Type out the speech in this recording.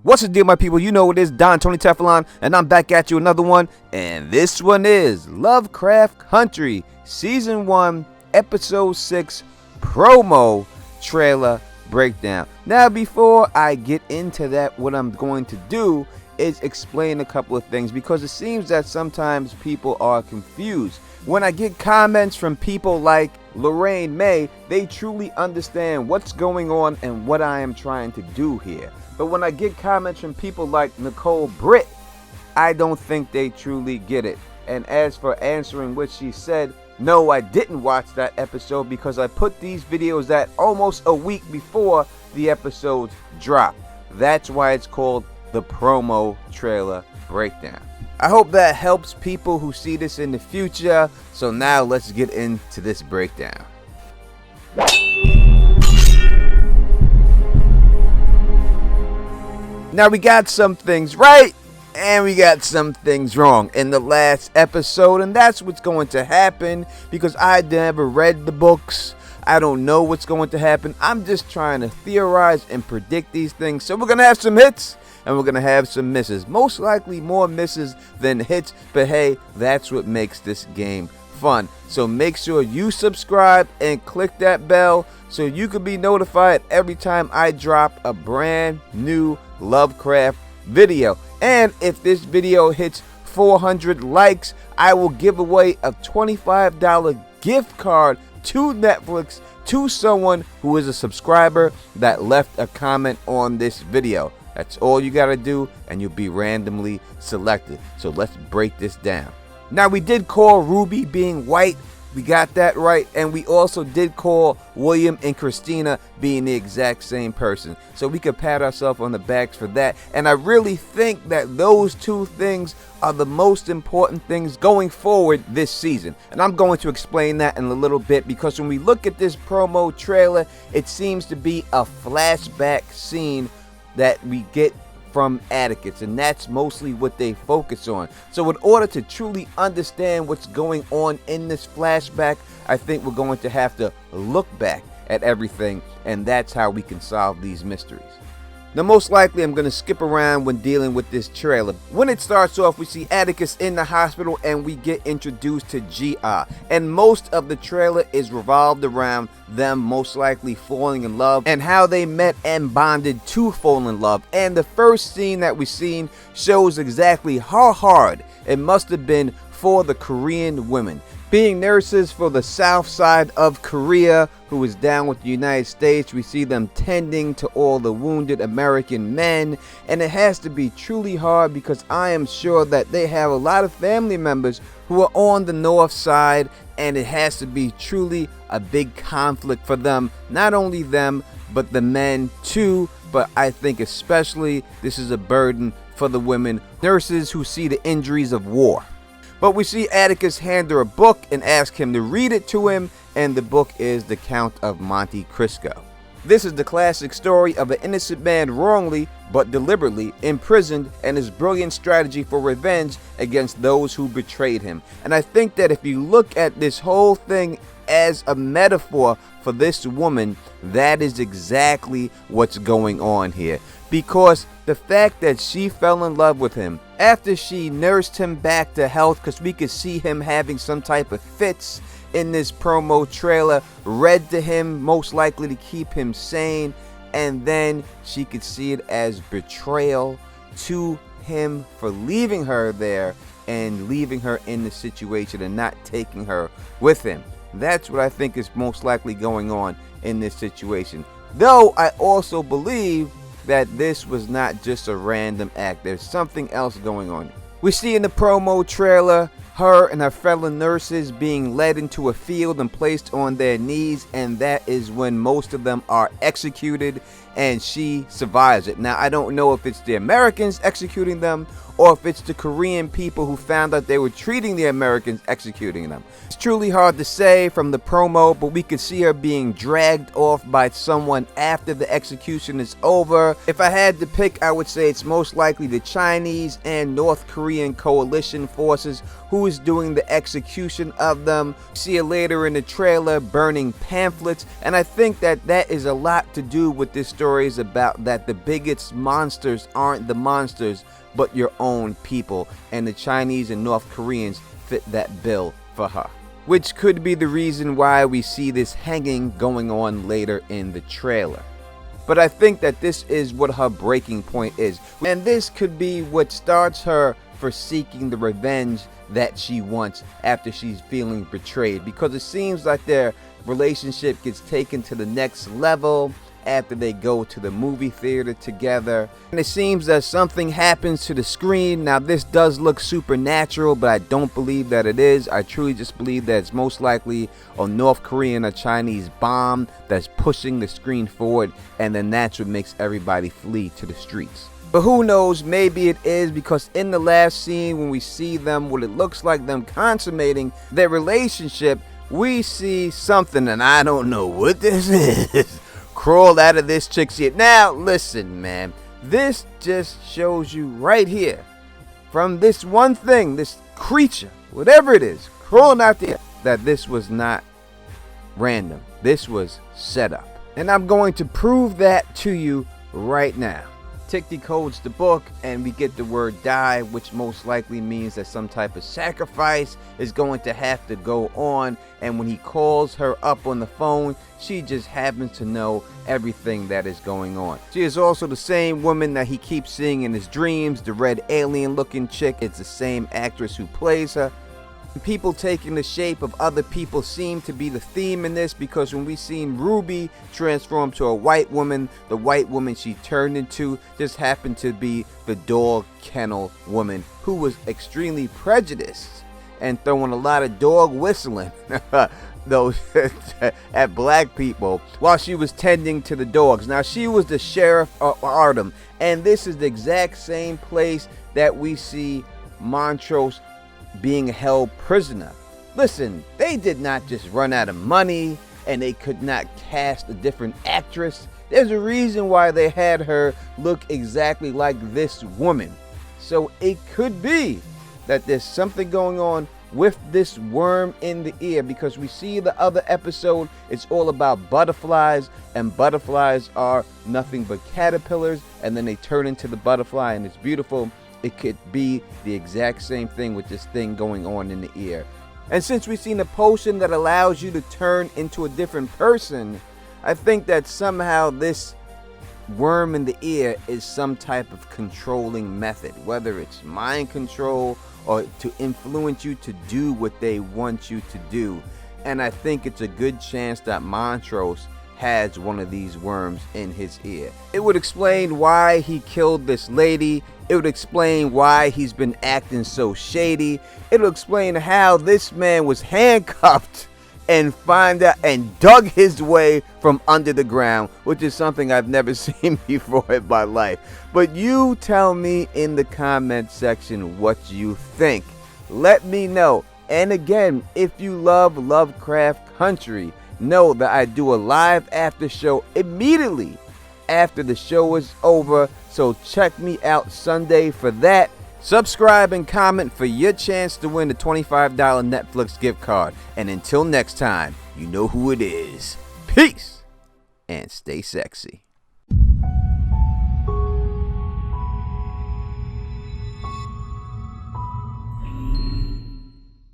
What's the deal, my people? You know it is Don Tony Teflon, and I'm back at you another one. And this one is Lovecraft Country, Season 1, Episode 6, Promo Trailer Breakdown. Now, before I get into that, what I'm going to do is explain a couple of things, because it seems that sometimes people are confused. When I get comments from people like Lorraine May, they truly understand what's going on and what I am trying to do here. But when I get comments from people like Nicole Britt, I don't think they truly get it. And as for answering what she said, no, I didn't watch that episode because I put these videos out almost a week before the episodes drop. That's why it's called the Promo Trailer Breakdown. I hope that helps people who see this in the future. So now let's get into this breakdown. Now, we got some things right and we got some things wrong in the last episode, and that's what's going to happen because I never read the books. I don't know what's going to happen. I'm just trying to theorize and predict these things. So we're going to have some hits and we're going to have some misses. Most likely more misses than hits, but hey, that's what makes this game fun. So make sure you subscribe and click that bell so you can be notified every time I drop a brand new Lovecraft video. And if this video hits 400 likes, I will give away a $25 gift card to Netflix to someone who is a subscriber that left a comment on this video. That's all you gotta do, and you'll be randomly selected. So let's break this down. Now, we did call Ruby being white. We got that right. And we also did call William and Christina being the exact same person. So we could pat ourselves on the backs for that. And I really think that those two things are the most important things going forward this season. And I'm going to explain that in a little bit, because when we look at this promo trailer, it seems to be a flashback scene that we get from Atticus, and that's mostly what they focus on. So in order to truly understand what's going on in this flashback, I think we're going to have to look back at everything, and that's how we can solve these mysteries. Now, most likely I'm going to skip around when dealing with this trailer. When it starts off, we see Atticus in the hospital and we get introduced to GR. And most of the trailer is revolved around them most likely falling in love and how they met and bonded to fall in love. And the first scene that we've seen shows exactly how hard it must have been for the Korean women. Being nurses for the south side of Korea, who is down with the United States, we see them tending to all the wounded American men, and it has to be truly hard because I am sure that they have a lot of family members who are on the north side, and it has to be truly a big conflict for them. Not only them, but the men too, but I think especially this is a burden for the women nurses who see the injuries of war. But we see Atticus hand her a book and ask him to read it to him, and the book is The Count of Monte Cristo. This is the classic story of an innocent man wrongly but deliberately imprisoned, and his brilliant strategy for revenge against those who betrayed him. And I think that if you look at this whole thing as a metaphor for this woman, that is exactly what's going on here. Because the fact that she fell in love with him after she nursed him back to health, because we could see him having some type of fits in this promo trailer, read to him most likely to keep him sane, and then she could see it as betrayal to him for leaving her there and leaving her in the situation and not taking her with him. That's what I think is most likely going on in this situation. Though I also believe that this was not just a random act. There's something else going on. We see in the promo trailer her and her fellow nurses being led into a field and placed on their knees, and that is when most of them are executed, and she survives it. Now, I don't know if it's the Americans executing them or if it's the Korean people who found out they were treating the Americans executing them. It's truly hard to say from the promo, but we could see her being dragged off by someone after the execution is over. If I had to pick, I would say it's most likely the Chinese and North Korean coalition forces who is doing the execution of them. See her later in the trailer burning pamphlets, and I think that that is a lot to do with this story stories about that the biggest monsters aren't the monsters, but your own people, and the Chinese and North Koreans fit that bill for her. Which could be the reason why we see this hanging going on later in the trailer. But I think that this is what her breaking point is. And this could be what starts her for seeking the revenge that she wants after she's feeling betrayed. Because it seems like their relationship gets taken to the next level after they go to the movie theater together. And it seems that something happens to the screen. Now this does look supernatural, but I don't believe that it is. I truly just believe that it's most likely a North Korean or Chinese bomb that's pushing the screen forward, and then that's what makes everybody flee to the streets. But who knows, maybe it is, because in the last scene when we see them, what it looks like them consummating their relationship, we see something, and I don't know what this is, crawled out of this chick's ear. Now listen, man, this just shows you right here, from this one thing, this creature, whatever it is, crawling out there, that this was not random. This was set up. And I'm going to prove that to you right now. Tick decodes the book, and we get the word die, which most likely means that some type of sacrifice is going to have to go on. And when he calls her up on the phone, she just happens to know everything that is going on. She is also the same woman that he keeps seeing in his dreams, the red alien looking chick. It's the same actress who plays her. People taking the shape of other people seem to be the theme in this, because when we seen Ruby transform to a white woman, the white woman she turned into just happened to be the dog kennel woman, who was extremely prejudiced and throwing a lot of dog whistling those at black people while she was tending to the dogs. Now she was the sheriff of Artem, and this is the exact same place that we see Montrose being held prisoner. Listen, they did not just run out of money and they could not cast a different actress. There's a reason why they had her look exactly like this woman. So it could be that there's something going on with this worm in the ear, because we see the other episode, it's all about butterflies, and butterflies are nothing but caterpillars, and then they turn into the butterfly, and it's beautiful. It could be the exact same thing with this thing going on in the ear. And since we've seen a potion that allows you to turn into a different person, I think that somehow this worm in the ear is some type of controlling method, whether it's mind control or to influence you to do what they want you to do. And I think it's a good chance that Montrose has one of these worms in his ear. It would explain why he killed this lady. It would explain why he's been acting so shady. It would explain how this man was handcuffed and find out and dug his way from under the ground, which is something I've never seen before in my life. But you tell me in the comment section what you think. Let me know. And again, if you love Lovecraft Country, know that I do a live after show immediately after the show is over, so check me out Sunday for that. Subscribe and comment for your chance to win the $25 Netflix gift card. And until next time, you know who it is. Peace and stay sexy.